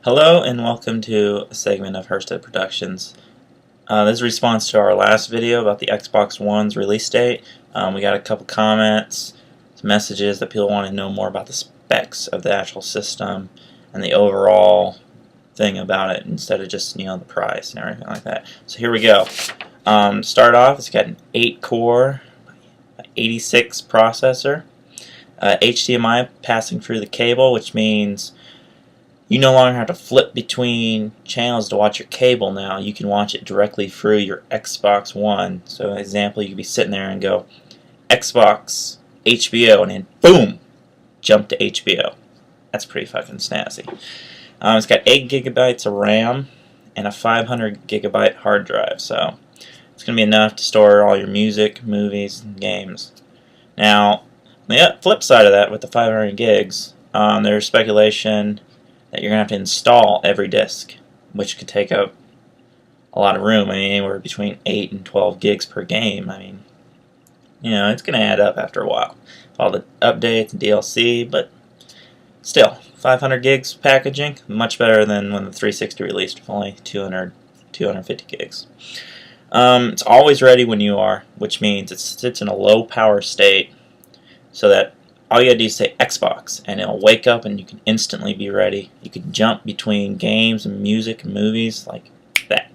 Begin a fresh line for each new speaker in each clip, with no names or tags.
Hello and welcome to a segment of Herstead Productions. This is a response to our last video about the Xbox One's release date. We got a couple comments, some messages that people want to know more about the specs of the actual system and the overall thing about it instead of just the price and everything like that. So here we go. Start off, it's got an 8-core 86 processor, HDMI passing through the cable, which means you no longer have to flip between channels to watch your cable now. You can watch it directly through your Xbox One. So, an example, you could be sitting there and go, Xbox, HBO, and then boom, jump to HBO. That's pretty fucking snazzy. It's got 8 gigabytes of RAM and a 500 gigabyte hard drive. So, it's going to be enough to store all your music, movies, and games. Now, on the flip side of that, with the 500 gigs, there's speculation that you're going to have to install every disc, which could take up a lot of room. I mean, anywhere between 8 and 12 gigs per game. I mean, it's going to add up after a while. All the updates and DLC, but still, 500 gigs packaging, much better than when the 360 released with only 250 gigs. It's always ready when you are, which means it sits in a low power state so that all you gotta do is say Xbox and it'll wake up and you can instantly be ready. You can jump between games and music and movies like that.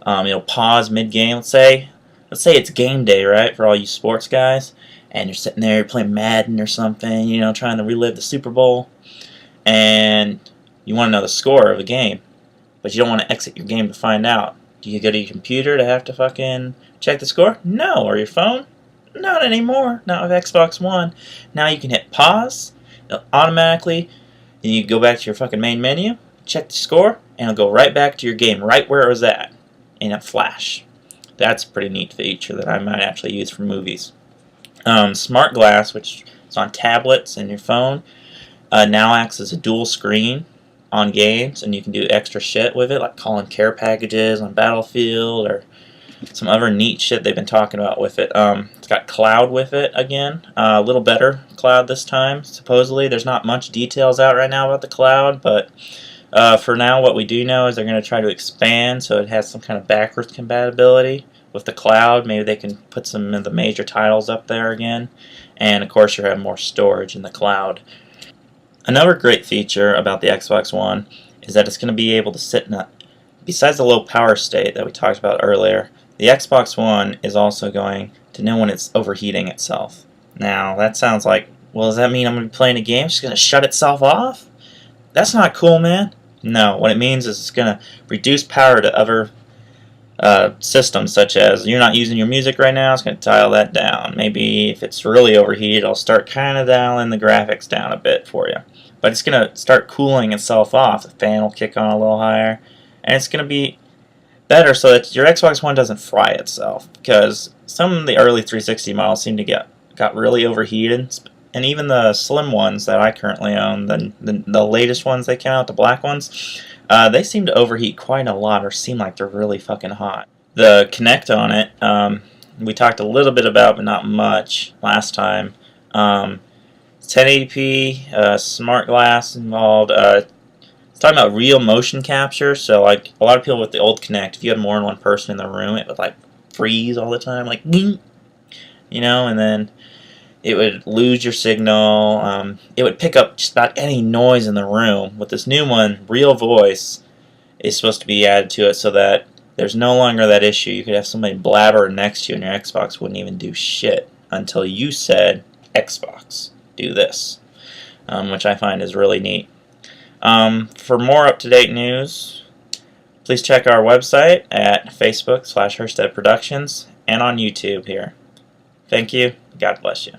It'll pause mid-game. Let's say it's game day, right, for all you sports guys, and you're sitting there playing Madden or something, trying to relive the Super Bowl, and you want to know the score of a game, but you don't want to exit your game to find out. Do you go to your computer to have to fucking check the score? No. Or your phone? Not anymore. Not with Xbox One. Now you can hit pause automatically, and you go back to your fucking main menu, check the score, and it'll go right back to your game, right where it was at, in a flash. That's a pretty neat feature that I might actually use for movies. Smart Glass, which is on tablets and your phone, now acts as a dual screen on games, and you can do extra shit with it, like calling care packages on Battlefield or some other neat shit they've been talking about with it. It's got cloud with it again, a little better cloud this time, supposedly. There's not much details out right now about the cloud, but for now what we do know is they're going to try to expand so it has some kind of backwards compatibility with the cloud. Maybe they can put some of the major titles up there again, and of course you have more storage in the cloud. Another great feature about the Xbox One is that it's going to be able to sit in besides the low power state that we talked about earlier, the Xbox One is also going to know when it's overheating itself. Now, that sounds like, well, does that mean I'm going to be playing a game? It's going to shut itself off? That's not cool, man. No, what it means is it's going to reduce power to other systems, such as you're not using your music right now, it's going to dial that down. Maybe if it's really overheated, I'll start kind of dialing the graphics down a bit for you. But it's going to start cooling itself off. The fan will kick on a little higher, and it's going to be better so that your Xbox One doesn't fry itself, because some of the early 360 models seem to got really overheated, and even the slim ones that I currently own, the latest ones they came out, the black ones, they seem to overheat quite a lot, or seem like they're really fucking hot. The Kinect on it, we talked a little bit about, but not much last time. 1080p, smart glass involved. Talking about real motion capture, so like a lot of people with the old Kinect, if you had more than one person in the room, it would like freeze all the time, like and then it would lose your signal. It would pick up just about any noise in the room. With this new one, real voice is supposed to be added to it so that there's no longer that issue. You could have somebody blabber next to you and your Xbox wouldn't even do shit until you said, Xbox, do this, which I find is really neat. For more up-to-date news, please check our website at Facebook/Herstead Productions and on YouTube here. Thank you. God bless you.